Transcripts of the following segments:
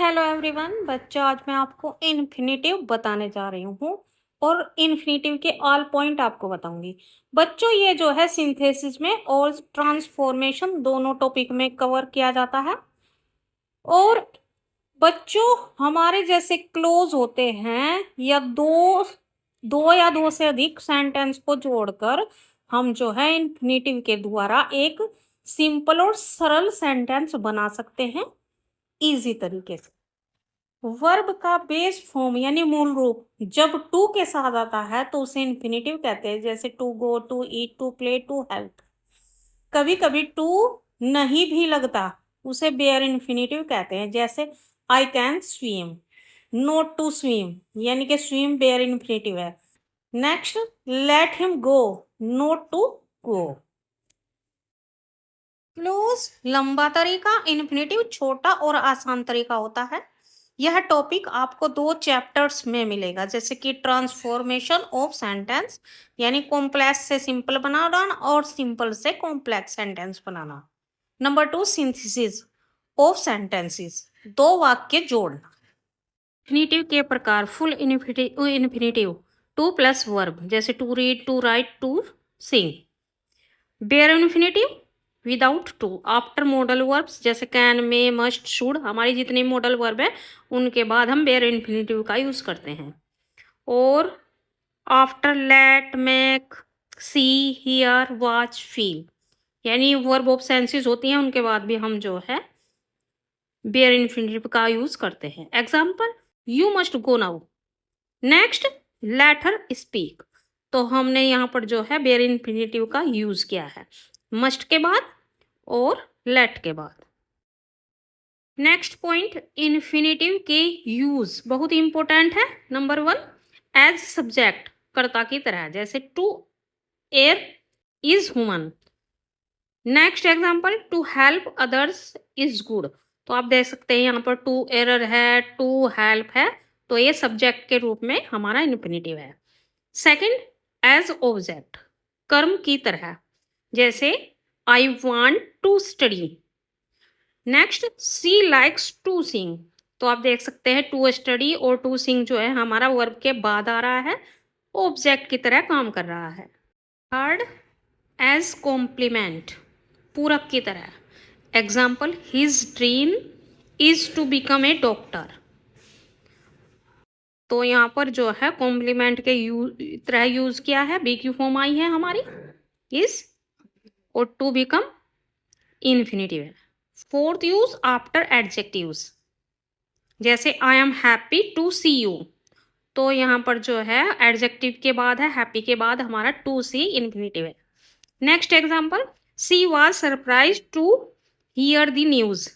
Hello everyone. बच्चों, आज मैं आपको इन्फिनेटिव बताने जा रही हूँ और इन्फिनेटिव के ऑल पॉइंट आपको बताऊंगी। बच्चों, ये जो है सिंथेसिस में और ट्रांसफॉर्मेशन दोनों टॉपिक में कवर किया जाता है। और बच्चों, हमारे जैसे क्लोज होते हैं या दो से अधिक सेंटेंस को जोड़कर हम जो है इन्फिनेटिव के द्वारा एक सिंपल और सरल सेंटेंस बना सकते हैं इजी तरीके से। वर्ब का बेस फॉर्म यानी मूल रूप जब टू के साथ आता है तो उसे इन्फिनेटिव कहते हैं, जैसे to go, to eat, to play, to help. कभी कभी टू नहीं भी लगता, उसे बेयर इन्फिनेटिव कहते हैं, जैसे I can swim, not to swim यानी कि स्विम बेयर इन्फिनेटिव है। Next, let him go, not to go. Clause लंबा तरीका, इन्फिनेटिव छोटा और आसान तरीका होता है। यह टॉपिक आपको 2 चैप्टर्स में मिलेगा, जैसे कि ट्रांसफॉर्मेशन ऑफ सेंटेंस यानी कॉम्प्लेक्स से सिंपल बनाना और सिंपल से कॉम्प्लेक्स सेंटेंस बनाना। नंबर 2, सिंथेसिस ऑफ सेंटेंसेस, 2 वाक्य जोड़ना। इन्फिनेटिव के प्रकार, full infinitive, to plus verb, जैसे to read, to write, to sing. Bare infinitive without to, after modal verbs, जैसे कैन, मे, मस्ट, शुड, हमारी जितने मॉडल वर्ब है उनके बाद हम बेयर इन्फिनेटिव का यूज करते हैं। और after let, make, see, hear, watch, feel, यानी वर्ब ऑफ सेंसेस होती हैं उनके बाद भी हम जो है बेयर इन्फिनेटिव का यूज करते हैं। Example, you must go now. Next, let her speak, तो हमने यहाँ पर जो है बेयर इन्फिनेटिव का यूज किया है मस्ट के बाद और लेट के बाद। नेक्स्ट पॉइंट, इन्फिनेटिव के यूज बहुत इंपॉर्टेंट है। नंबर 1, एज सब्जेक्ट, कर्ता की तरह, जैसे to err is human. Next example, to help others is good, तो आप देख सकते हैं यहाँ पर टू एरर है, टू हेल्प है, तो ये सब्जेक्ट के रूप में हमारा इन्फिनेटिव है। सेकंड, एज ऑब्जेक्ट, कर्म की तरह, जैसे I want to study. Next, she likes to sing, तो आप देख सकते हैं टू स्टडी और टू सिंग जो है हमारा वर्ब के बाद आ रहा है, ऑब्जेक्ट की तरह काम कर रहा है। थर्ड, एज कॉम्प्लीमेंट, पूरक की तरह, example, his dream is to become a doctor, तो यहाँ पर जो है कॉम्प्लीमेंट के तरह यूज किया है, बी की फॉर्म आई है हमारी इज, और टू बिकम इन्फिनेटिव है। फोर्थ यूज, आफ्टर एडजेक्टिव्स, जैसे I am happy to see you, तो यहाँ पर जो है एडजेक्टिव के बाद है, हैप्पी के बाद हमारा टू सी इन्फिनेटिव है। Next example, she was surprise to hear the news,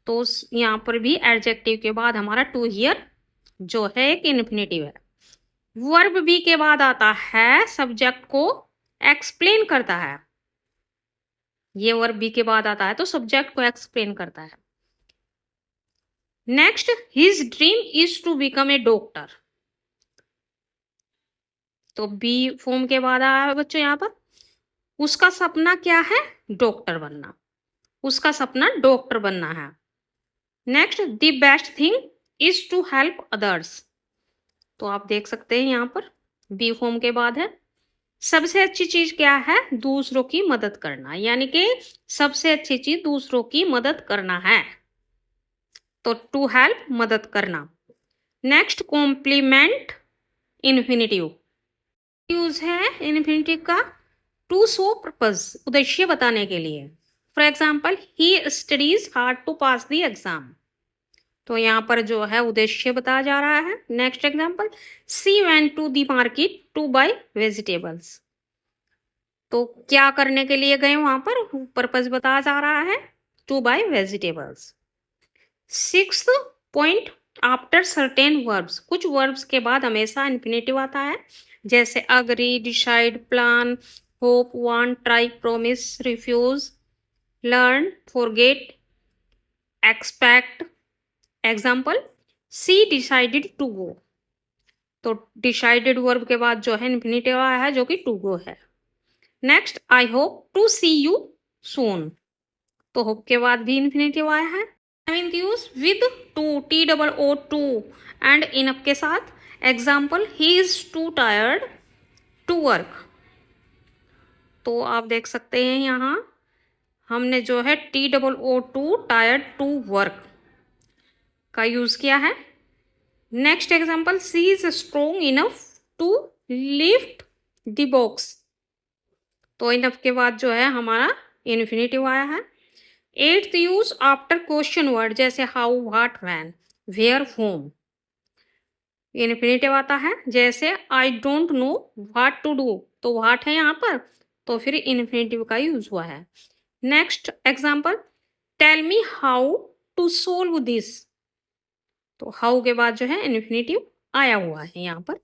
तो यहाँ पर भी एडजेक्टिव के बाद हमारा टू हियर जो है एक इन्फिनेटिव है। वर्ब बी के बाद आता है, सब्जेक्ट को एक्सप्लेन करता है, ये वर्ब बी के बाद आता है तो सब्जेक्ट को एक्सप्लेन करता है। Next, his dream is to become a doctor, तो बी फॉर्म के बाद आया है बच्चों यहाँ पर, उसका सपना क्या है, डॉक्टर बनना, उसका सपना डॉक्टर बनना है। Next, the best thing is to help others, तो आप देख सकते हैं यहाँ पर बी फॉर्म के बाद है, सबसे अच्छी चीज क्या है, दूसरों की मदद करना, यानी कि सबसे अच्छी चीज दूसरों की मदद करना है, तो टू हेल्प, मदद करना। नेक्स्ट, कॉम्प्लीमेंट इन्फिनेटिव, यूज है इन्फिनेटिव का टू शो पर्पज, उद्देश्य बताने के लिए। For example, he studies hard to pass the exam, तो यहाँ पर जो है उद्देश्य बताया जा रहा है। Next example, she went to the market to buy vegetables, तो क्या करने के लिए गए वहां पर, पर्पज बताया जा रहा है, to buy vegetables. Sixth point, after certain verbs, कुछ वर्ब्स के बाद हमेशा इन्फिनेटिव आता है, जैसे agree, decide, plan, hope, want, try, promise, refuse, learn, forget, expect. Example, she decided to go, तो डिसाइडेड वर्ब के बाद जो है इन्फिनेटिव आया है जो कि टू गो है। Next, I hope to see you soon, तो होप के बाद भी इन्फिनेटिव आया है। Seventh use with too, TOO and enough के साथ. Example, he is too tired to work. तो आप देख सकते हैं यहाँ हमने जो है TOO टायर्ड टू वर्क का यूज किया है. Next example, she is strong enough to lift the box. तो इनफ के बाद जो है हमारा इन्फिनेटिव आया है. Eighth use after question word, जैसे how, what, when, where, whom. Infinitive आता है. जैसे I don't know what to do, तो व्हाट है यहाँ पर, तो फिर इन्फिनेटिव का यूज हुआ है. Next example, tell me how to solve this. तो हाउ के बाद जो है इन्फिनेटिव आया हुआ है यहाँ पर.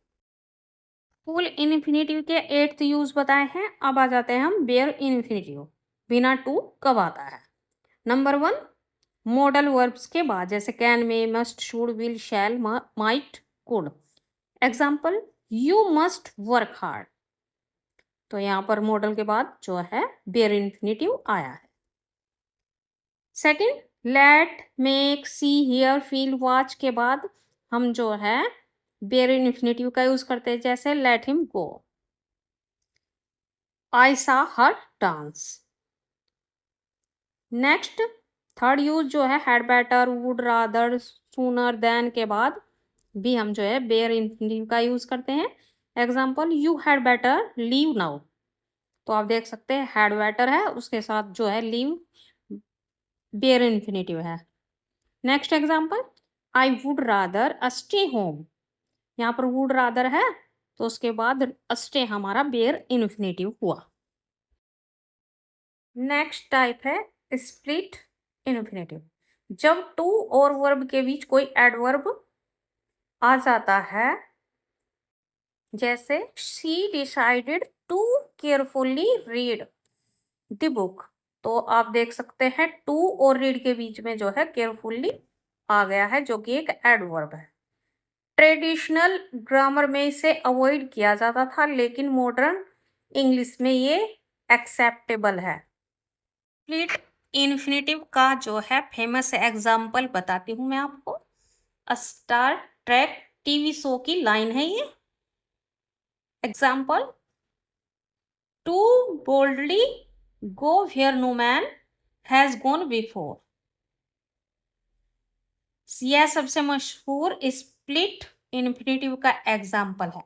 फुल इन्फिनेटिव के एट्थ यूज बताए हैं. अब आ जाते हैं हम बेयर इन्फिनेटिव. बिना टू कब आता है. नंबर 1, मॉडल वर्ब्स के बाद, जैसे can, may, must, should, will, shall, might, could. Example, you must work hard. तो यहाँ पर मॉडल के बाद जो है बेयर इन्फिनेटिव आया है. Second, let, make, see, hear, feel, watch के बाद हम जो है बेयर इन्फिनेटिव का यूज करते हैं. जैसे late him go, I saw her dance. Next, third use जो है had, better, would, rather, sooner, than के बाद भी हम जो है बेयर इन्फिनेटिव का यूज करते हैं. Example, you had better leave now. तो आप देख सकते हैं हैड बेटर है, उसके साथ जो है लीव बेयर इन्फिनेटिव है. Next example, I would rather stay home. यहाँ पर वुड रादर है, तो उसके बाद स्टे हमारा बेयर इन्फिनेटिव हुआ. नेक्स्ट टाइप है स्प्लिट इन्फिनेटिव. जब टू और वर्ब के बीच कोई एडवर्ब आ जाता है, जैसे she decided to carefully read the book. तो आप देख सकते हैं टू और रीड के बीच में जो है केयरफुली आ गया है, जो कि एक एडवर्ब है. ट्रेडिशनल ग्रामर में इसे अवॉइड किया जाता था, लेकिन मॉडर्न इंग्लिश में ये एक्सेप्टेबल है. स्प्लिट इन्फिनेटिव का जो है फेमस एग्जाम्पल बताती हूँ मैं आपको. स्टार ट्रैक टीवी शो की लाइन है ये. Example, to boldly go where no man has gone before. यह सबसे मशहूर स्प्लिट इन्फिनेटिव का एग्जाम्पल है.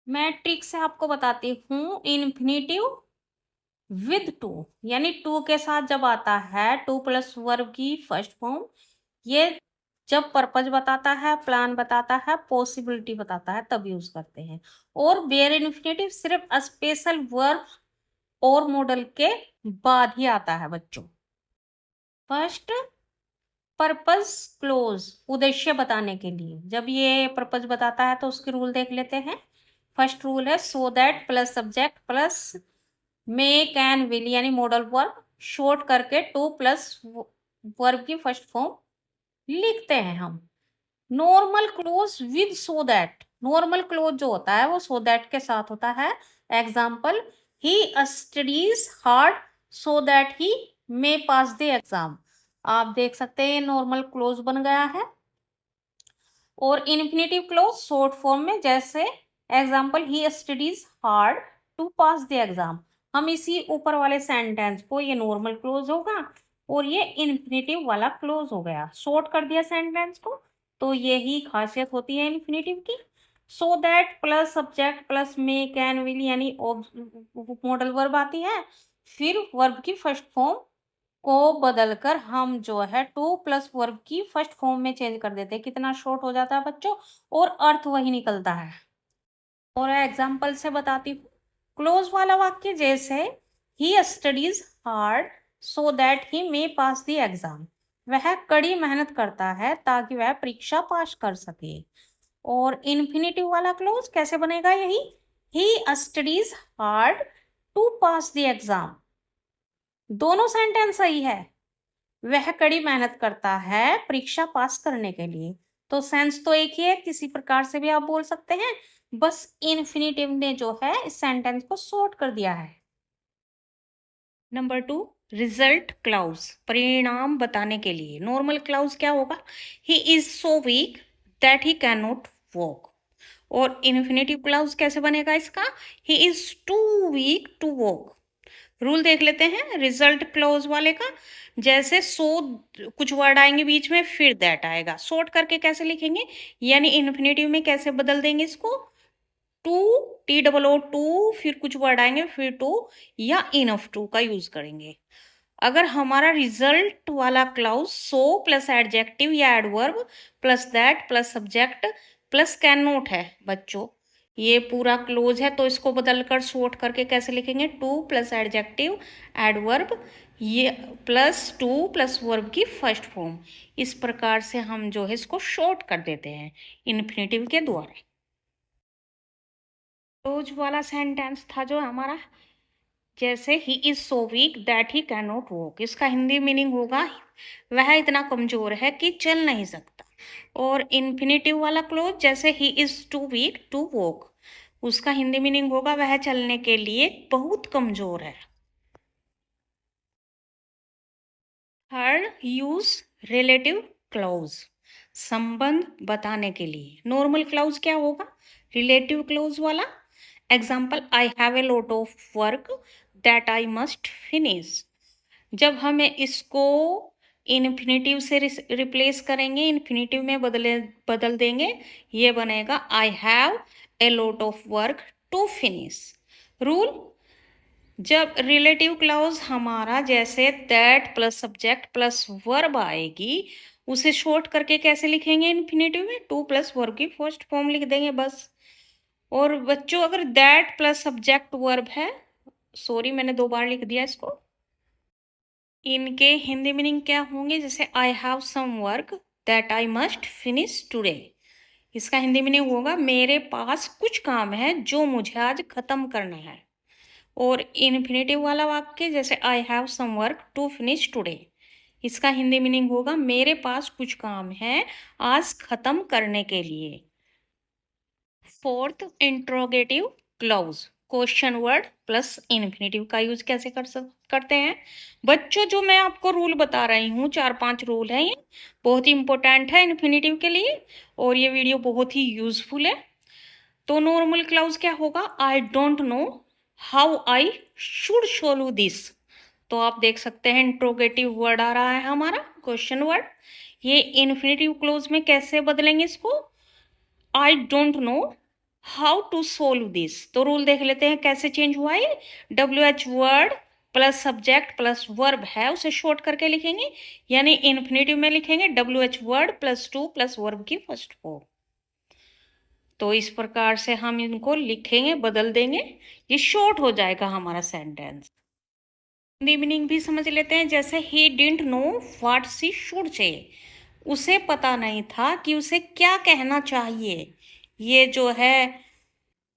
मैं ट्रिक से आपको बताती हूँ. इन्फिनेटिव विद टू, यानी टू के साथ जब आता है, टू प्लस वर्ब की फर्स्ट फॉर्म, ये जब पर्पज बताता है, प्लान बताता है, पॉसिबिलिटी बताता है, तब यूज करते हैं. और बेयर इन्फिनेटिव सिर्फ स्पेशल वर्ब और मॉडल के बाद ही आता है बच्चों. फर्स्ट, पर्पज क्लोज, उद्देश्य बताने के लिए. जब ये पर्पज बताता है तो उसके रूल देख लेते हैं. फर्स्ट रूल है so that plus subject plus may, can, will, यानी मॉडल वर्ब शॉर्ट करके टू प्लस वर्ब की फर्स्ट फॉर्म लिखते हैं हम. Normal clause with so that, normal close जो होता है वो सो दैट के साथ होता है. Example, he studies hard so that he may pass the exam. आप देख सकते हैं नॉर्मल क्लोज बन गया है. और इन्फिनेटिव क्लोज शॉर्ट फॉर्म में, जैसे example, he studies hard to pass the exam. हम इसी ऊपर वाले सेंटेंस को, ये नॉर्मल क्लोज होगा और ये इन्फिनेटिव वाला क्लोज हो गया, शॉर्ट कर दिया सेंटेंस को. तो यही खासियत होती है इन्फिनेटिव की. So that plus subject plus may, can, will, यानी मॉडल वर्ब आती है. फिर वर्ब की फर्स्ट फॉर्म को बदलकर हम जो है टू प्लस वर्ब की फर्स्ट फॉर्म में चेंज कर देते हैं. कितना शॉर्ट हो जाता है बच्चों, और अर्थ वही निकलता है. और एग्जाम्पल से बताती हूँ. क्लोज वाला वाक्य, जैसे ही studies hard so that he may pass the exam. वह कड़ी मेहनत करता है ताकि वह परीक्षा पास कर सके. और इन्फिनेटिव वाला क्लोज कैसे बनेगा, यही, he studies hard to pass the exam. दोनों सेंटेंस सही है. वह कड़ी मेहनत करता है परीक्षा पास करने के लिए. तो सेंस तो एक ही है, किसी प्रकार से भी आप बोल सकते हैं. बस इन्फिनेटिव ने जो है इस सेंटेंस को शॉर्ट कर दिया है. नंबर 2, रिजल्ट क्लाउज, परिणाम बताने के लिए। नॉर्मल क्लाउज क्या होगा? He is so weak that he can not walk. और इन्फिनेटिव क्लाउज कैसे बनेगा इसका? He is too weak to walk. Rule देख लेते हैं रिजल्ट क्लोज वाले का। जैसे सो कुछ वर्ड आएंगे बीच में, फिर दैट आएगा, शॉर्ट करके कैसे लिखेंगे, यानी इन्फिनेटिव में कैसे बदल देंगे इसको? टू, TOO, फिर कुछ वर्ड आएंगे, फिर टू या इनफ टू का यूज करेंगे। अगर हमारा रिजल्ट वाला क्लाउज सो प्लस एडजेक्टिव या adverb plus that plus subject plus can not है बच्चों, ये पूरा क्लोज है, तो इसको बदलकर शॉर्ट करके कैसे लिखेंगे? टू प्लस एडजेक्टिव एडवर्ब ये प्लस टू प्लस वर्ब की फर्स्ट फॉर्म। इस प्रकार से हम जो है इसको शॉर्ट कर देते हैं इन्फिनेटिव के द्वारा। क्लोज वाला सेंटेंस था जो हमारा, जैसे he is so weak that he can not walk, इसका हिंदी मीनिंग होगा वह इतना कमजोर है कि चल नहीं सकता। और इन्फिनेटिव वाला क्लोज, जैसे he is too weak to walk, उसका हिंदी मीनिंग होगा वह चलने के लिए बहुत कमजोर है। थर्ड, यूज रिलेटिव क्लोज, संबंध बताने के लिए। नॉर्मल क्लोज क्या होगा? रिलेटिव क्लोज वाला। Example, I have a lot of work that I must finish. जब हमें इसको इन्फिनेटिव से रिप्लेस करेंगे, इन्फिनेटिव में बदल देंगे, ये बनेगा I have a lot of work to finish. Rule, जब रिलेटिव क्लाउज हमारा जैसे that plus subject plus verb आएगी, उसे शॉर्ट करके कैसे लिखेंगे इन्फिनेटिव में? टू प्लस वर्ब की फर्स्ट फॉर्म लिख देंगे बस। और बच्चों अगर दैट प्लस सब्जेक्ट वर्ब है, सॉरी मैंने 2 बार लिख दिया इसको, इनके हिंदी मीनिंग क्या होंगे? जैसे I have some work that I must finish today, इसका हिंदी मीनिंग होगा मेरे पास कुछ काम है जो मुझे आज खत्म करना है। और इन्फिनेटिव वाला वाक्य, जैसे I have some work to finish today, इसका हिंदी मीनिंग होगा मेरे पास कुछ काम है आज खत्म करने के लिए। Fourth, interrogative clause, question word plus infinitive का यूज कैसे करते हैं बच्चों? जो मैं आपको रूल बता रही हूँ, 4-5 रूल हैं, ये बहुत ही इंपॉर्टेंट है इन्फिनेटिव के लिए, और ये वीडियो बहुत ही यूजफुल है। तो नॉर्मल क्लाउज क्या होगा? I don't know how I should solve this. तो आप देख सकते हैं इंट्रोगेटिव वर्ड आ रहा है हमारा, क्वेश्चन वर्ड। ये इन्फिनेटिव क्लोज में कैसे बदलेंगे इसको? I don't know how to solve this. तो रूल देख लेते हैं कैसे चेंज हुआ है। WH word plus subject plus verb है, उसे शॉर्ट करके लिखेंगे, यानी इन्फिनेटिव में लिखेंगे WH word plus to plus verb की फर्स्ट फॉर्म। तो इस प्रकार से हम इनको लिखेंगे, बदल देंगे, ये शॉर्ट हो जाएगा हमारा सेंटेंस। हिंदी मीनिंग भी समझ लेते हैं। जैसे he didn't know what she should say, उसे पता नहीं था कि उसे क्या कहना चाहिए। ये जो है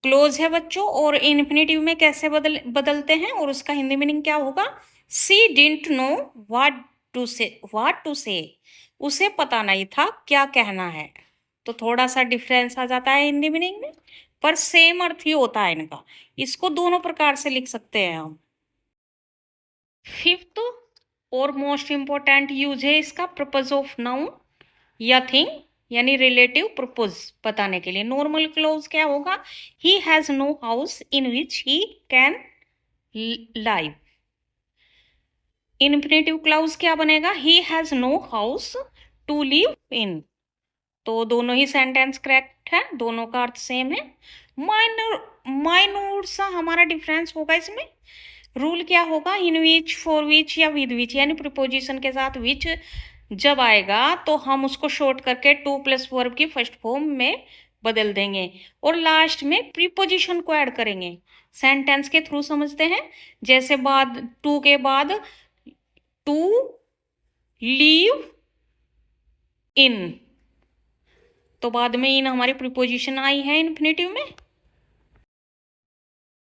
क्लोज है बच्चों। और इन्फिनेटिव में कैसे बदलते हैं, और उसका हिंदी मीनिंग क्या होगा? She didn't know what to say, उसे पता नहीं था क्या कहना है। तो थोड़ा सा डिफरेंस आ जाता है हिंदी मीनिंग में, पर सेम अर्थ ही होता है इनका। इसको दोनों प्रकार से लिख सकते हैं हम। फिफ्थ और मोस्ट इंपॉर्टेंट यूज है इसका, प्रपोज ऑफ नाउन या थिंग, यानी रिलेटिव प्रपोज बताने के लिए। नॉर्मल क्लोज क्या होगा? He has no house in which he can live. Infinitive clause क्या बनेगा? He has no house to live in. तो दोनों ही सेंटेंस करेक्ट है, दोनों का अर्थ सेम है। माइनर सा हमारा डिफरेंस होगा इसमें। रूल क्या होगा? इन विच, फॉर विच या विद विच, यानी प्रिपोजिशन के साथ विच जब आएगा तो हम उसको शॉर्ट करके टू प्लस वर्ब की फर्स्ट फॉर्म में बदल देंगे, और लास्ट में प्रीपोजिशन को ऐड करेंगे। सेंटेंस के थ्रू समझते हैं। जैसे बाद टू के बाद टू लीव इन, तो बाद में इन हमारी प्रीपोजिशन आई है इन्फिनेटिव में।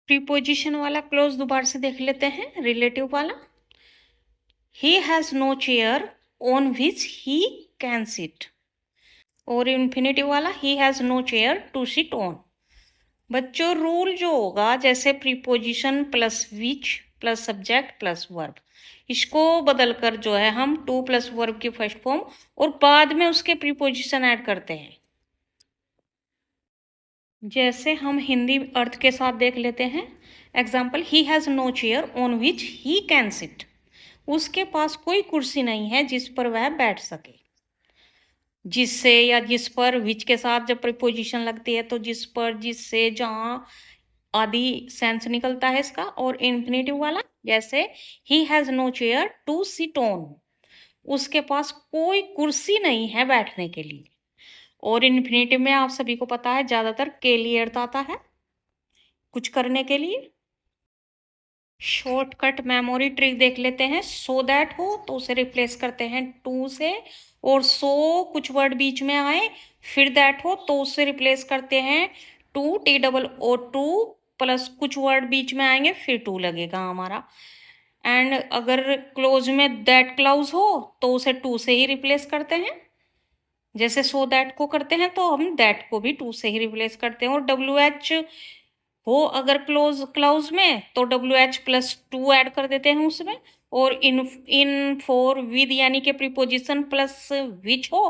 प्रीपोजिशन वाला क्लोज दोबारा से देख लेते हैं, रिलेटिव वाला। He has no chair on which he can sit. और इन्फिनेटिव वाला, he has no chair to sit on. बच्चों रूल जो होगा, जैसे preposition plus which plus subject plus verb. इसको बदलकर जो है हम टू प्लस वर्ब की फर्स्ट फॉर्म और बाद में उसके प्रीपोजिशन ऐड करते हैं। जैसे हम हिंदी अर्थ के साथ देख लेते हैं। Example, he has no chair on which he can sit. उसके पास कोई कुर्सी नहीं है जिस पर वह बैठ सके। जिससे या जिस पर विच के साथ जब प्रीपोजिशन लगती है तो जिस पर, जिससे, जहाँ आदि सेंस निकलता है इसका। और इन्फिनेटिव वाला, जैसे he has no chair to sit on. उसके पास कोई कुर्सी नहीं है बैठने के लिए। और इन्फिनेटिव में आप सभी को पता है ज़्यादातर के लिए अर्थ आता है, कुछ करने के लिए। शॉर्टकट मेमोरी ट्रिक देख लेते हैं। सो दैट हो तो उसे रिप्लेस करते हैं टू से, और सो कुछ वर्ड बीच में आए फिर दैट हो तो उसे रिप्लेस करते हैं too, T double O too, plus कुछ वर्ड बीच में आएंगे फिर टू लगेगा हमारा। एंड अगर क्लोज में दैट क्लाउज हो तो उसे टू से ही रिप्लेस करते हैं। जैसे सो दैट को करते हैं तो हम दैट को भी टू से ही रिप्लेस करते हैं। और डब्ल्यू एच हो अगर क्लाउज में तो W H plus two add कर देते हैं उसमें। और इन फॉर विद यानी कि प्रीपोजिशन प्लस विच हो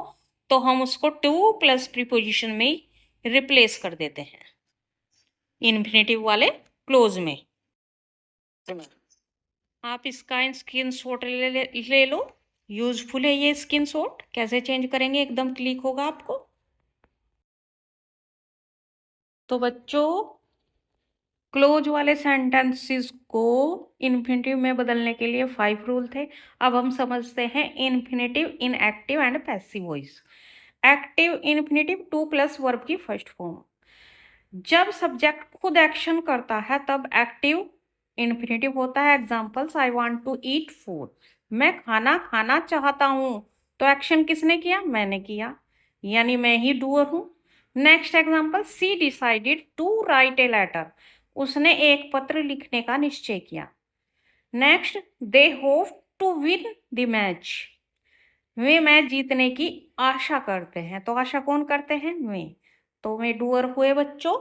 तो हम उसको टू प्लस प्रीपोजिशन में रिप्लेस कर देते हैं इन्फिनेटिव वाले क्लोज में। आप इसका स्क्रीनशॉट ले लो। यूजफुल है ये स्क्रीनशॉट। कैसे चेंज करेंगे एकदम क्लिक होगा आपको। तो बच्चों, क्लोज वाले सेंटेंसेस को इन्फिनेटिव में बदलने के लिए 5 रूल थे। अब हम समझते हैं infinitive in active and passive voice. Active infinitive to plus verb की फर्स्ट फॉर्म। जब सब्जेक्ट खुद एक्शन करता है तब एक्टिव इन्फिनेटिव होता है। Examples, I want to eat food. मैं खाना खाना चाहता हूँ तो एक्शन किसने किया? मैंने किया, यानी मैं ही डूअर हूँ। Next example, she decided to write a letter. उसने एक पत्र लिखने का निश्चय किया। Next, they hope to win the match. वे मैच जीतने की आशा करते हैं। तो आशा कौन करते हैं? वे। तो वे डूअर हुए बच्चों।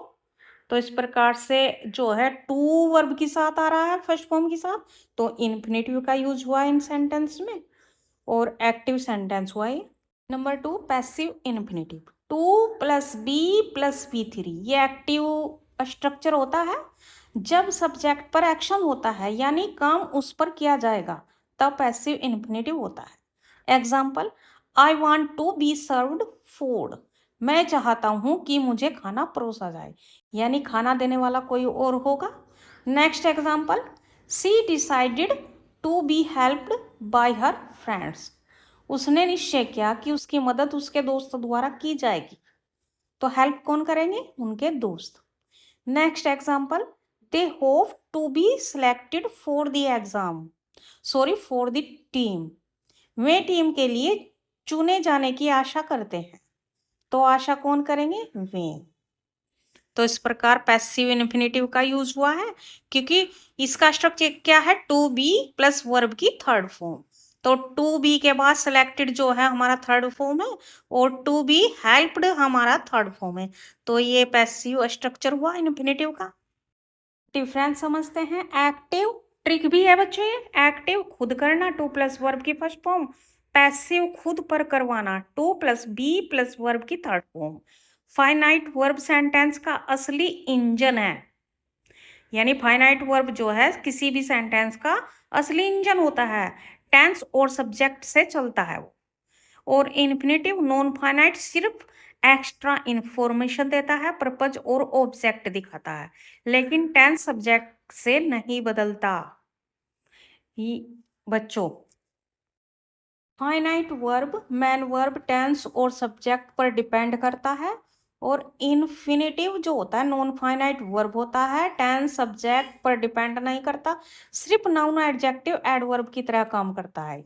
तो इस प्रकार से जो है टू वर्ब के साथ आ रहा है फर्स्ट फॉर्म के साथ, तो इन्फिनेटिव का यूज हुआ इन सेंटेंस में और एक्टिव सेंटेंस हुआ है। Number 2, passive infinitive. To plus be plus V three, ये एक्टिव स्ट्रक्चर होता है। जब सब्जेक्ट पर एक्शन होता है यानी काम उस पर किया जाएगा तब पैसिव इन्फिनेटिव होता है। Example, I want to be served food. मैं चाहता हूँ कि मुझे खाना परोसा जाए, यानी खाना देने वाला कोई और होगा। Next example, she decided to be helped by her friends. उसने निश्चय किया कि उसकी मदद उसके दोस्त द्वारा की जाएगी। तो हेल्प कौन करेंगे? उनके दोस्त। Next example, they hope to be selected for the exam, sorry for the team. वे टीम के लिए चुने जाने की आशा करते हैं। तो आशा कौन करेंगे? वे। तो इस प्रकार पैसिव इन्फिनेटिव का यूज हुआ है क्योंकि इसका स्ट्रक्चर क्या है? टू बी प्लस वर्ब की थर्ड फॉर्म। तो टू बी के बाद सिलेक्टेड जो है हमारा थर्ड फॉर्म है और टू बी हेल्प्ड हमारा थर्ड फॉर्म है। तो ये पैसिव स्ट्रक्चर हुआ इन्फिनेटिव का। डिफरेंस समझते हैं। एक्टिव ट्रिक भी है बच्चों ये। एक्टिव खुद करना, टू प्लस वर्ब की फर्स्ट फॉर्म। पैसिव खुद पर करवाना, to plus be plus verb की third form. Finite verb sentence का असली इंजन है, यानी फाइनाइट वर्ब जो है किसी भी सेंटेंस का असली इंजन होता है। टेंस और सब्जेक्ट से चलता है वो। और इन्फिनेटिव नॉन फाइनाइट सिर्फ एक्स्ट्रा इंफॉर्मेशन देता है, पर्पज और ऑब्जेक्ट दिखाता है, लेकिन टेंस सब्जेक्ट से नहीं बदलता। बच्चों, finite verb main verb, tense और सब्जेक्ट पर डिपेंड करता है। और इन्फिनेटिव जो होता है नॉन फाइनाइट वर्ब होता है, टेंस सब्जेक्ट पर डिपेंड नहीं करता, सिर्फ नाउन एडजेक्टिव एडवर्ब की तरह काम करता है।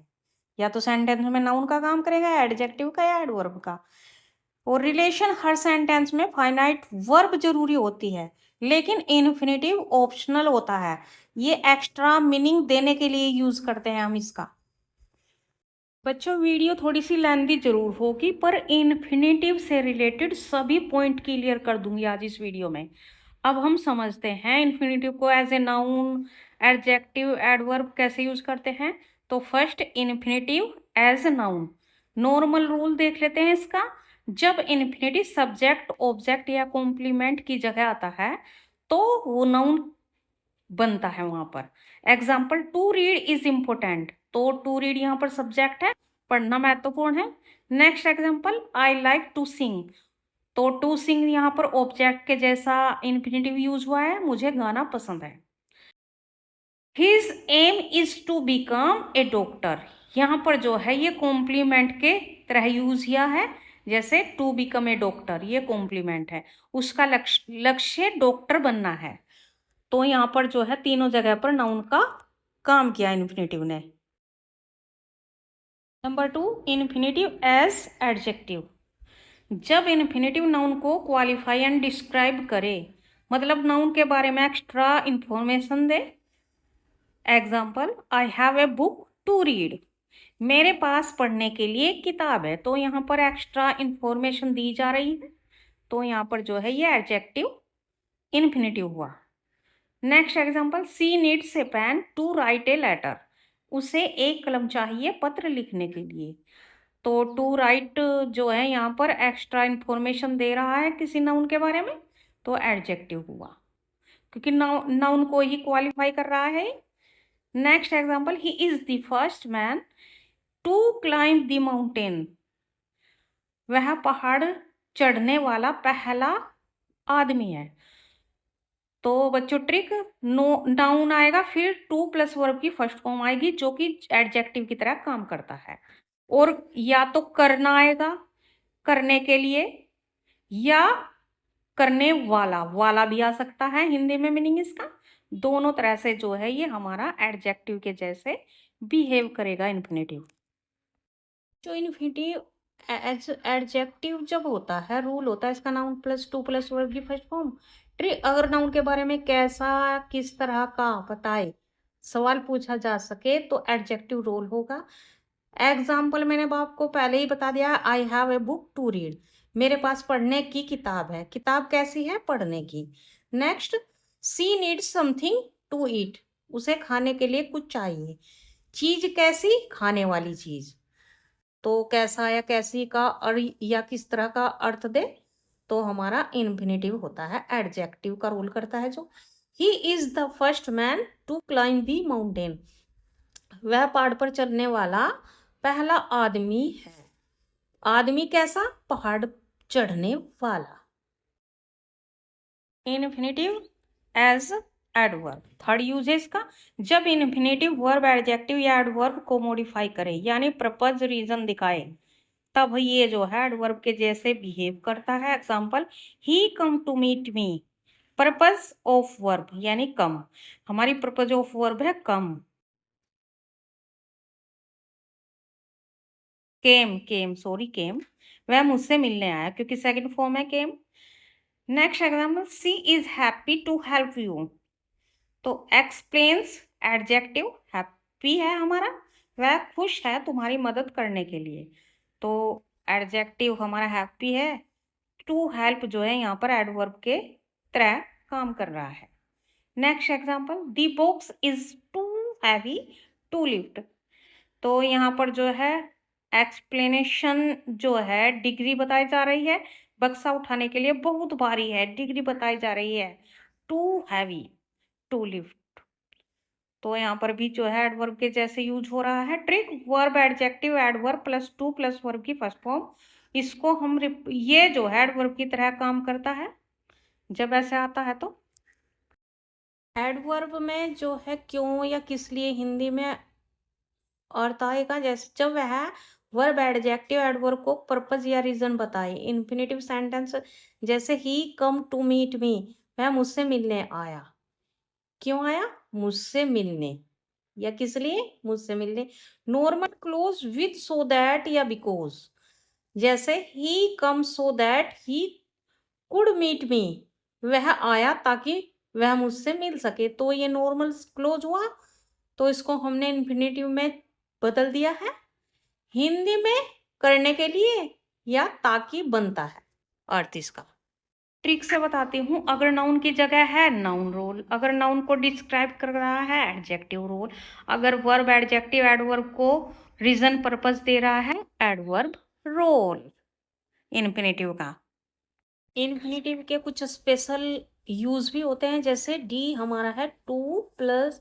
या तो सेंटेंस में नाउन का काम करेगा, एडजेक्टिव का या एडवर्ब का। और रिलेशन हर सेंटेंस में फाइनाइट वर्ब जरूरी होती है, लेकिन इन्फिनेटिव ऑप्शनल होता है। ये एक्स्ट्रा मीनिंग देने के लिए यूज करते हैं हम इसका। बच्चों, वीडियो थोड़ी सी लेंथी जरूर होगी पर इन्फिनेटिव से रिलेटेड सभी पॉइंट क्लियर कर दूंगी आज इस वीडियो में। अब हम समझते हैं इन्फिनेटिव को as a noun, adjective adverb कैसे यूज करते हैं? तो first infinitive as noun. Normal rule देख लेते हैं इसका। जब इन्फिनेटिव सब्जेक्ट ऑब्जेक्ट या कॉम्प्लीमेंट की जगह आता है तो वो नाउन बनता है वहां पर। Example, to read is important, तो टू रीड यहाँ पर सब्जेक्ट है, पढ़ना महत्वपूर्ण है। Next example, I like to sing, तो टू सिंग यहाँ पर ऑब्जेक्ट के जैसा इन्फिनेटिव यूज हुआ है, मुझे गाना पसंद है। His aim is to become a doctor, यहाँ पर जो है ये कॉम्प्लीमेंट के तरह यूज किया है। जैसे टू बिकम ए डॉक्टर ये कॉम्प्लीमेंट है, उसका लक्ष्य डॉक्टर बनना है। तो यहाँ पर जो है तीनों जगह पर नाउन का काम किया इन्फिनेटिव ने। Number 2, infinitive as adjective. जब इन्फिनेटिव नाउन को क्वालिफाई एंड डिस्क्राइब करे, मतलब नाउन के बारे में एक्स्ट्रा इंफॉर्मेशन दे। Example, I have a book to read, मेरे पास पढ़ने के लिए किताब है, तो यहाँ पर एक्स्ट्रा इंफॉर्मेशन दी जा रही है, तो यहाँ पर जो है ये एडजेक्टिव इन्फिनेटिव हुआ। Next example, she needs a pen to write a letter, उसे एक कलम चाहिए पत्र लिखने के लिए। तो टू राइट जो है यहाँ पर एक्स्ट्रा इंफॉर्मेशन दे रहा है किसी नाउन के बारे में, तो एडजेक्टिव हुआ, क्योंकि नाउन को ही क्वालिफाई कर रहा है। Next example, he is the first man to climb the mountain, वह पहाड़ चढ़ने वाला पहला आदमी है। तो बच्चों ट्रिक, नाउन आएगा फिर टू प्लस वर्ब की फर्स्ट फॉर्म आएगी जो कि एडजेक्टिव की तरह काम करता है, और या तो करना आएगा करने के लिए, या करने वाला वाला भी आ सकता है हिंदी में मीनिंग इसका। दोनों तरह से जो है ये हमारा एडजेक्टिव के जैसे बिहेव करेगा इन्फिनेटिव। जो इन्फिनेटिव एडजेक्टिव जब होता है, रूल होता है इसका, noun plus to plus verb की फर्स्ट फॉर्म। ट्रिक, अगर नाउन के बारे में कैसा किस तरह का बताए सवाल पूछा जा सके तो एडजेक्टिव रोल होगा। एग्जाम्पल मैंने आपको पहले ही बता दिया, I have a book to read, मेरे पास पढ़ने की किताब है। किताब कैसी है? पढ़ने की। Next, she needs something to eat, उसे खाने के लिए कुछ चाहिए। चीज कैसी? खाने वाली चीज। तो कैसा या कैसी का या किस तरह का अर्थ दे तो हमारा इन्फिनेटिव होता है, एडजेक्टिव का रोल करता है। जो he is the first man to climb the mountain, वह पहाड़ पर चढ़ने वाला पहला आदमी है। आदमी कैसा? पहाड़ चढ़ने वाला। Infinitive as adverb, third use है इसका। जब इन्फिनेटिव वर्ब एडजेक्टिव या एडवर्ब को मॉडिफाई करे यानी प्रपोज रीजन दिखाए, तब ये जो है एडवर्ब के जैसे बिहेव करता है। Example, he come to meet me, purpose of verb यानी कम, हमारी पर्पस ऑफ वर्ब है कम। केम, वह मुझसे मिलने आया, क्योंकि सेकंड फॉर्म है came. Next example, she is happy to help you, तो एक्सप्लेन्स एडजेक्टिव, हैप्पी है हमारा, वह खुश है तुम्हारी मदद करने के लिए, तो एडजेक्टिव हमारा हैप्पी है। टू हेल्प जो है यहाँ पर एडवर्ब के तरह काम कर रहा है। Next example, the box is too heavy to lift, तो यहाँ पर जो है एक्सप्लेनेशन जो है डिग्री बताई जा रही है, बक्सा उठाने के लिए बहुत भारी है, डिग्री बताई जा रही है, टू हैवी टू लिफ्ट। तो यहाँ पर भी जो है एडवर्ब के जैसे यूज हो रहा है। Trick, verb adjective adverb plus to plus verb की फर्स्ट फॉर्म, इसको हम ये जो है एडवर्ब की तरह काम करता है जब ऐसे आता है। तो एडवर्ब में जो है क्यों या किस लिए हिंदी में अर्थ आएगा, जैसे जब वह वर्ब एडजेक्टिव एडवर्ब को पर्पस या रीजन बताए। इन्फिनेटिव सेंटेंस जैसे he come to meet me, वह मुझसे मिलने आया। क्यों आया? मुझसे मिलने, या किस लिए? मुझसे मिलने। Normal clause with so that या बिकॉज, जैसे he come so that he could meet me, वह आया ताकि वह मुझसे मिल सके, तो ये नॉर्मल क्लोज हुआ, तो इसको हमने इन्फिनेटिव में बदल दिया है। हिंदी में करने के लिए या ताकि बनता है अर्थ इसका। ट्रिक से बताती हूँ। अगर नाउन की जगह है नाउन रोल, अगर नाउन को डिस्क्राइब कर रहा है एडजेक्टिव रोल, अगर वर्ब एडजेक्टिव एडवर्ब को रीजन पर्पस दे रहा है एडवर्ब रोल। इन्फिनेटिव का, इन्फिनेटिव के कुछ स्पेशल यूज भी होते हैं, जैसे डी हमारा है टू प्लस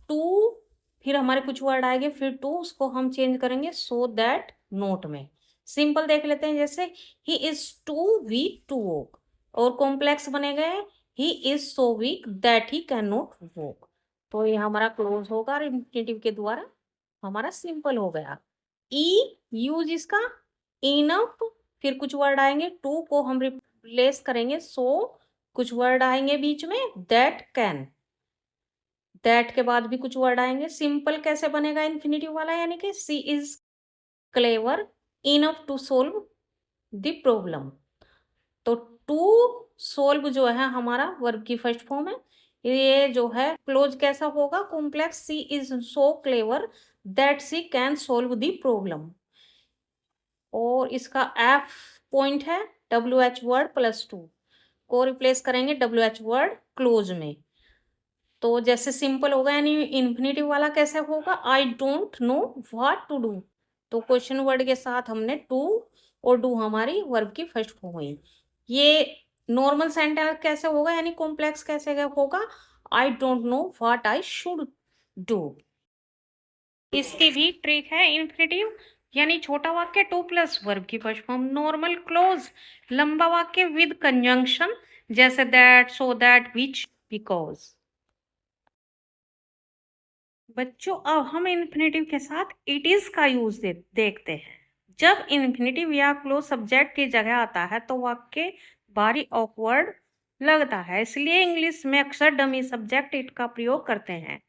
टू, फिर हमारे कुछ वर्ड आएंगे फिर टू, उसको हम चेंज करेंगे सो दैट नोट में। सिंपल देख लेते हैं, जैसे he is too weak to walk, और कॉम्प्लेक्स बने गए he is so weak that he can not walk. तो ये हमारा क्लोज होगा और इन्फिनेटिव के द्वारा हमारा सिंपल हो गया। ई यूज इसका इनफ, फिर कुछ वर्ड आएंगे टू को हम रिप्लेस करेंगे सो, कुछ वर्ड आएंगे बीच में दैट कैन, दैट के बाद भी कुछ वर्ड आएंगे। सिंपल कैसे बनेगा इन्फिनेटिव वाला, यानी कि she is clever enough to solve the problem. तो टू सोल्व जो है हमारा वर्ब की फर्स्ट फॉर्म है। ये जो है क्लोज कैसा होगा, complex, she is so clever that she can solve the problem. और इसका एफ पॉइंट है W H word plus to को रिप्लेस करेंगे डब्ल्यू एच वर्ड क्लोज में। तो जैसे सिंपल होगा, यानी इन्फिनेटिव वाला कैसे होगा, I don't know what to do. तो क्वेश्चन वर्ड के साथ हमने टू और डू हमारी वर्ब की फर्स्ट फॉर्म हुई। ये नॉर्मल सेंटेंस कैसे होगा, यानी कॉम्प्लेक्स कैसे होगा, I don't know what I should do. इसकी भी ट्रिक है इन्फिनेटिव, यानी छोटा वाक्य टू प्लस वर्ब की फर्स्ट फॉर्म, नॉर्मल क्लोज लंबा वाक्य विद कंजंक्शन, जैसे that so that which because. बच्चों अब हम इन्फिनेटिव के साथ इट इज का यूज देखते हैं। जब इन्फिनेटिव या क्लोज सब्जेक्ट की जगह आता है तो वाक्य भारी ऑकवर्ड लगता है, इसलिए इंग्लिश में अक्सर डमी सब्जेक्ट इट का प्रयोग करते हैं।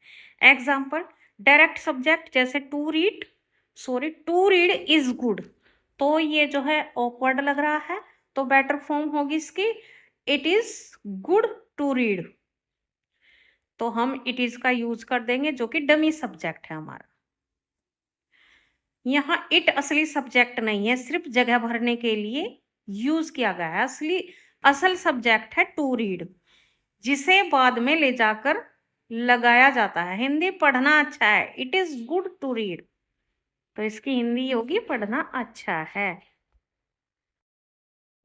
एग्जाम्पल, डायरेक्ट सब्जेक्ट जैसे टू रीड इज गुड, तो ये जो है ऑकवर्ड लग रहा है, तो बेटर फॉर्म होगी इसकी it is good to read. तो हम इट इज का यूज कर देंगे जो कि डमी सब्जेक्ट है हमारा। यहाँ इट असली सब्जेक्ट नहीं है, सिर्फ जगह भरने के लिए यूज किया गया है। असल सब्जेक्ट है टू रीड, जिसे बाद में ले जाकर लगाया जाता है। हिंदी पढ़ना अच्छा है, it is good to read, तो इसकी हिंदी होगी पढ़ना अच्छा है।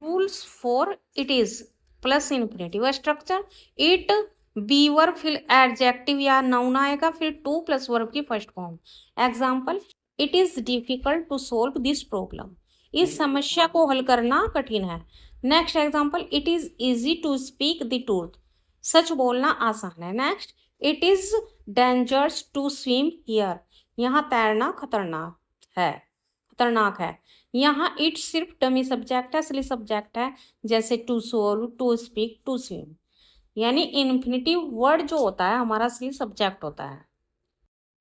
Rules for it is plus infinitive structure, it be verb फिर एडजेक्टिव या नाउन आएगा, फिर टू प्लस वर्ब की first form. Example, it is difficult to solve this problem, इस समस्या को हल करना कठिन है। Next example, it is easy to speak the truth, सच बोलना आसान है। Next, it is dangerous to swim here, यहाँ तैरना खतरनाक है। यहाँ इट सिर्फ डमी सब्जेक्ट है, असली सब्जेक्ट है, जैसे to solve, to speak, to swim. यानी इन्फिनेटिव वर्ड जो होता है हमारा असली सब्जेक्ट होता है।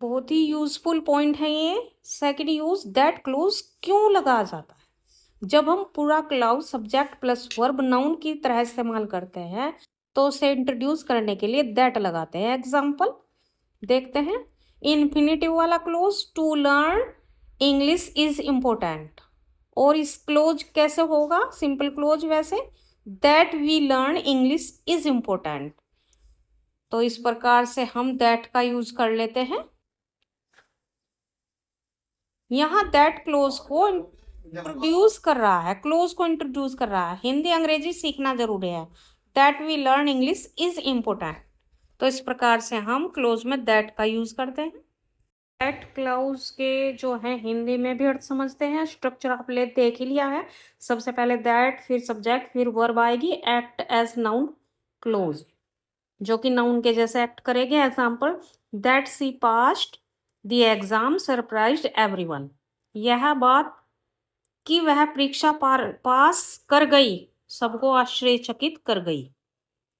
बहुत ही यूजफुल पॉइंट है ये। सेकंड यूज, दैट क्लोज क्यों लगाया जाता है। जब हम पूरा clause subject plus verb noun की तरह इस्तेमाल करते हैं तो उसे इंट्रोड्यूस करने के लिए दैट लगाते हैं। एग्जाम्पल देखते हैं, इन्फिनेटिव वाला clause, to learn English is important, और इस क्लोज कैसे होगा, सिंपल क्लोज वैसे, that we learn English is important. तो इस प्रकार से हम दैट का यूज कर लेते हैं। यहाँ दैट क्लोज को इंट्रोड्यूस कर रहा है, क्लोज को इंट्रोड्यूस कर रहा है। हिंदी अंग्रेजी सीखना जरूरी है, that we learn English is important. तो इस प्रकार से हम क्लोज में दैट का यूज करते हैं। दैट क्लाउज के जो है हिंदी में भी अर्थ समझते हैं। स्ट्रक्चर आप देख ही लिया है। सबसे पहले दैट, फिर सब्जेक्ट, फिर वर्ब आएगी, एक्ट एज नाउन क्लोज, जो कि नाउन के जैसे एक्ट करेंगे। Example, that she passed the exam surprised everyone, यह बात कि वह परीक्षा पास कर गई सबको आश्चर्यचकित कर गई,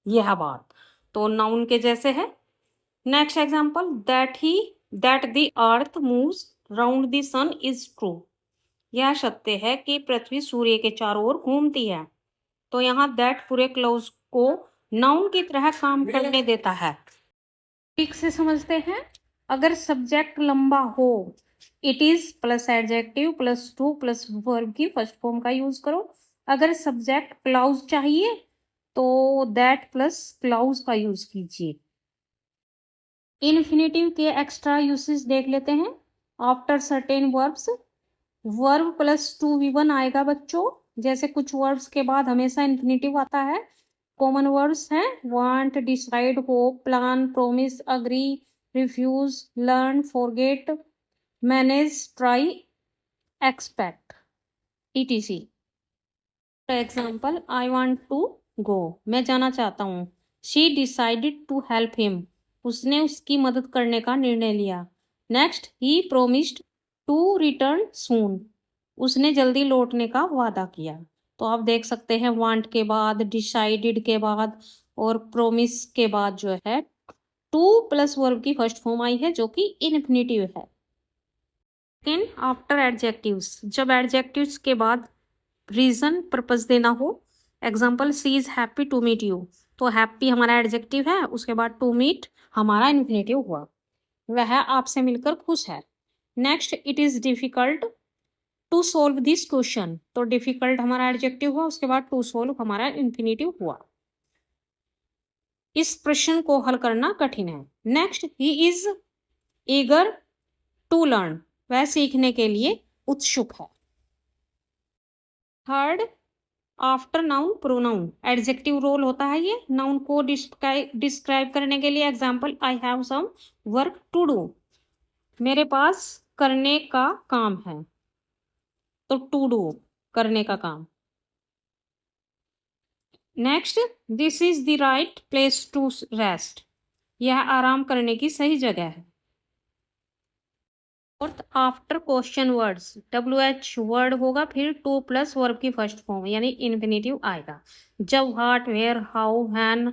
यह बात तो नाउन के जैसे है। Next example, that the earth moves round the sun is true, यह सत्य है कि पृथ्वी सूर्य के चारों ओर घूमती है। तो यहाँ दैट पूरे क्लोज को नाउन की तरह काम करने देता है। ठीक से समझते हैं। अगर सब्जेक्ट लंबा हो, it is plus adjective plus to plus verb की फर्स्ट फॉर्म का यूज करो। अगर सब्जेक्ट क्लाउज चाहिए तो दैट प्लस क्लाउज का यूज कीजिए। इन्फिनेटिव के एक्स्ट्रा यूसेस देख लेते हैं। After certain verbs verb plus to V one आएगा बच्चों। जैसे कुछ वर्ब्स के बाद हमेशा इन्फिनेटिव आता है। कॉमन वर्ब्स हैं want, decide, hope, plan, promise, agree, refuse, learn, forget, manage, try, expect, etc। For example I want to go, मैं जाना चाहता हूँ। She decided to help him, उसने उसकी मदद करने का निर्णय लिया। Next, he promised to return soon, उसने जल्दी लौटने का वादा किया। तो आप देख सकते हैं वांट के बाद, डिसाइडेड के बाद और प्रोमिस के बाद जो है टू प्लस वर्ब की फर्स्ट फॉर्म आई है जो कि इन्फिनेटिव है। सेकेंड, आफ्टर एडजेक्टिव्स, जब एडजेक्टिव्स के बाद रीजन पर्पस देना हो। Example, she is happy to meet you, तो हैप्पी हमारा एडजेक्टिव है, उसके बाद टू मीट हमारा इन्फिनेटिव हुआ, वह आपसे मिलकर खुश है। Next, it is difficult to solve this question, तो डिफिकल्ट हमारा एडजेक्टिव हुआ, उसके बाद टू सोल्व हमारा इन्फिनेटिव हुआ। इस प्रश्न को हल करना कठिन है। Next, he is eager to learn, वह सीखने के लिए उत्सुक है। Third, after noun pronoun, adjective role होता है ये नाउन को डिस्क्राइब करने के लिए। Example, I have some work to do, मेरे पास करने का काम है, तो टू डू करने का काम। Next, this is the right place to rest, यह आराम करने की सही जगह है। Fourth, after question words, WH word होगा, फिर टू प्लस वर्ब की फर्स्ट फॉर्म यानी इन्फिनेटिव आएगा। जब what, where, how, when,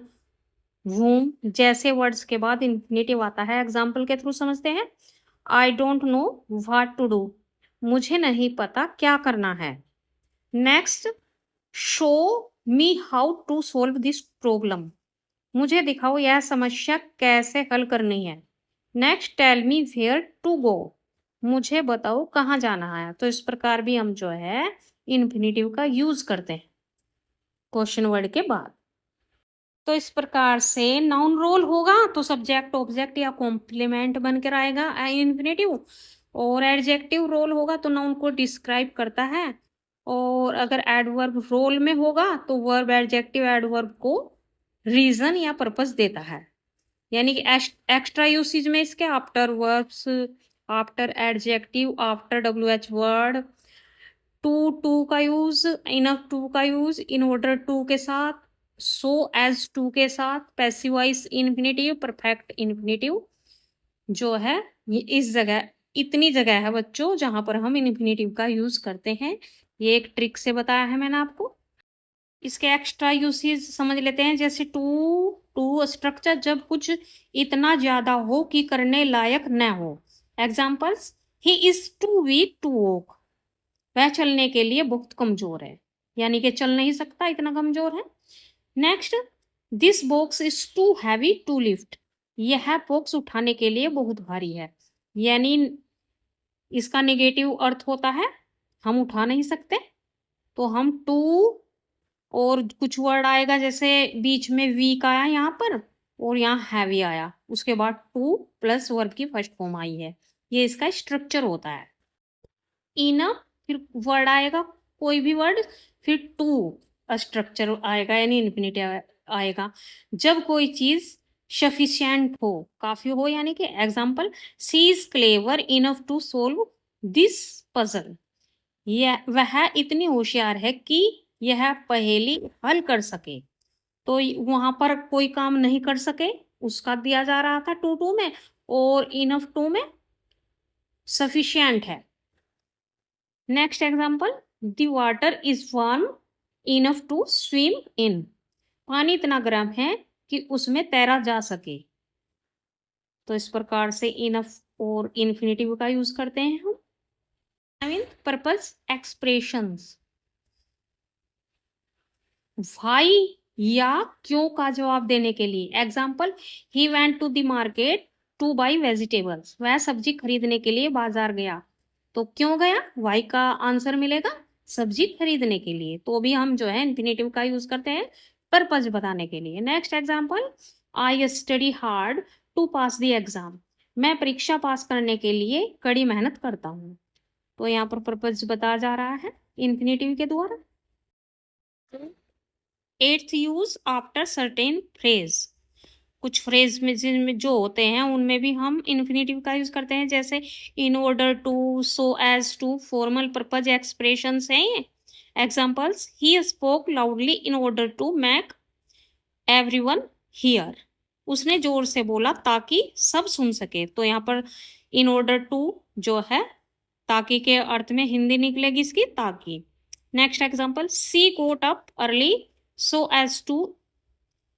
whom जैसे वर्ड्स के बाद इन्फिनेटिव आता है। एग्जाम्पल के थ्रू समझते हैं। I don't know what to do, मुझे नहीं पता क्या करना है। Next, show me how to solve this problem, मुझे दिखाओ यह समस्या कैसे हल करनी है। Next, tell me where to go, मुझे बताओ कहाँ जाना है। तो इस प्रकार भी हम जो है इन्फिनेटिव का यूज करते हैं क्वेश्चन वर्ड के बाद। तो इस प्रकार से नाउन रोल होगा तो सब्जेक्ट, ऑब्जेक्ट या कॉम्प्लीमेंट बनकर आएगा इन्फिनेटिव, और एडजेक्टिव रोल होगा तो नाउन को डिस्क्राइब करता है, और अगर एडवर्ब रोल में होगा तो वर्ब एडजेक्टिव एडवर्ब को रीजन या पर्पस देता है। यानी कि एक्स्ट्रा यूसेज में इसके after verbs, after adjective, after WH word, to का यूज, इनफ टू का यूज, इन ऑर्डर टू के साथ, सो एज टू के साथ, passive voice infinitive, perfect infinitive जो है ये इस जगह, इतनी जगह है बच्चों जहां पर हम इन्फिनेटिव का यूज करते हैं। ये एक ट्रिक से बताया है मैंने आपको। इसके एक्स्ट्रा यूसेज समझ लेते हैं। जैसे टू स्ट्रक्चर, जब कुछ इतना ज्यादा हो कि करने लायक न हो। Examples, he is too weak to walk, वह चलने के लिए बहुत कमजोर है, यानी कि चल नहीं सकता, इतना कमजोर है। Next, this box is too heavy to lift, यह बॉक्स उठाने के लिए बहुत भारी है, यानी इसका नेगेटिव अर्थ होता है हम उठा नहीं सकते। तो हम टू और कुछ वर्ड आएगा, जैसे बीच में वीक आया यहाँ पर और यहाँ हैवी आया, उसके बाद टू प्लस वर्ब की फर्स्ट फॉर्म आई है, ये इसका स्ट्रक्चर होता है। इन, फिर वर्ड आएगा कोई भी वर्ड, फिर टू स्ट्रक्चर आएगा यानी इन्फिनिटिव आएगा जब कोई चीज सफिशिएंट हो, काफी हो, यानी कि example, she is clever enough to solve this puzzle, यह वह इतनी होशियार है कि यह पहेली हल कर सके। तो वहां पर कोई काम नहीं कर सके उसका दिया जा रहा था टू में, और इनफ टू में सफिशिएंट है। Next example, the water is warm enough to swim in, पानी इतना गर्म है कि उसमें तैरा जा सके। तो इस प्रकार से इनफ और इन्फिनेटिव का यूज करते हैं हम। पर्पस एक्सप्रेशंस, व्हाई या क्यों का जवाब देने के लिए। Example, he went to the market to buy vegetables, वह सब्जी खरीदने के लिए बाजार गया। तो क्यों गया, वाई का आंसर मिलेगा सब्जी खरीदने के लिए। तो भी हम जो है इन्फिनेटिव का यूज करते हैं पर्पज बताने के लिए। Next example, I study hard to pass the exam. मैं परीक्षा पास करने के लिए कड़ी मेहनत करता हूँ। तो यहाँ पर पर्पज बताया जा रहा है इन्फिनेटिव के द्वारा। Eighth, use after certain phrase. कुछ फ्रेज में जिनमें जो होते हैं उनमें भी हम इन्फिनेटिव का यूज करते हैं, जैसे in order to, so as to, formal purpose expressions हैं ये। Examples, he spoke loudly in order to make everyone hear. उसने जोर से बोला ताकि सब सुन सके। तो यहाँ पर इन ऑर्डर टू जो है ताकि के अर्थ में हिंदी निकलेगी इसकी ताकि। Next example, she got up early so as to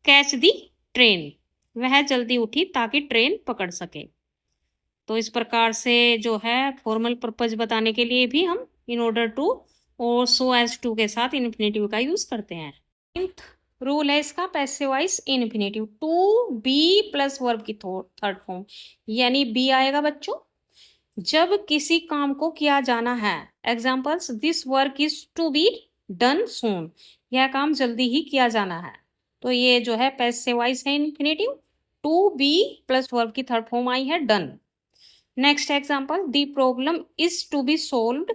catch the train. वह जल्दी उठी ताकि ट्रेन पकड़ सके। तो इस प्रकार से जो है फॉर्मल पर्पज बताने के लिए भी हम इन ऑर्डर टू और सो एज टू के साथ इन्फिनेटिव का यूज करते हैं। रूल है इसका passive voice infinitive, to be plus verb की थर्ड फॉर्म, यानी बी आएगा बच्चों जब किसी काम को किया जाना है। Examples, this work is to be done soon. यह काम जल्दी ही किया जाना है। तो ये जो है पैसिव वॉइस है infinitive, to be plus verb की थर्ड फॉर्म आई है done. Next example, the problem is to be solved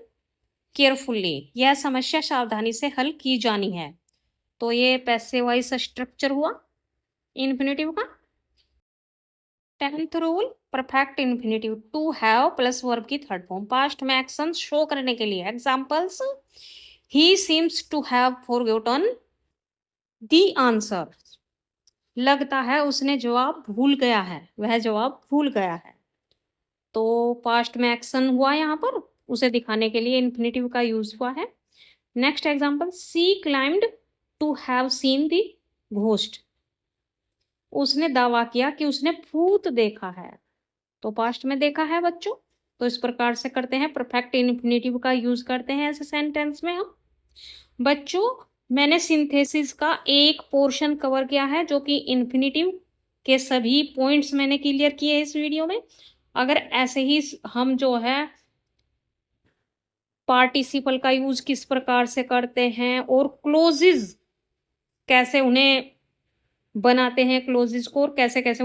carefully. यह समस्या सावधानी से हल की जानी है। तो ये पैसिव वॉइस स्ट्रक्चर हुआ इन्फिनेटिव का। 10th rule, perfect infinitive, to have plus verb की थर्ड फॉर्म, पास्ट में एक्शन शो करने के लिए। Examples, he seems to have forgotten the answer. लगता है उसने जवाब भूल गया है, वह जवाब भूल गया है। तो पास्ट में एक्शन हुआ यहाँ पर, उसे दिखाने के लिए इन्फिनेटिव का यूज हुआ है। Next example, she claimed to have seen the ghost. उसने दावा किया कि उसने भूत देखा है। तो पास्ट में देखा है बच्चों। तो इस प्रकार से करते हैं, परफेक्ट इन्फिनेटिव का यूज करते हैं ऐसे सेंटेंस में हम। बच्चों, मैंने सिंथेसिस का एक पोर्शन कवर किया है जो कि इन्फिनेटिव के सभी पॉइंट्स मैंने क्लियर किए इस वीडियो में। अगर ऐसे ही हम जो है पार्टिसिपल का यूज किस प्रकार से करते हैं और क्लोजेज कैसे उन्हें बनाते हैं, क्लोजेज को, और कैसे कैसे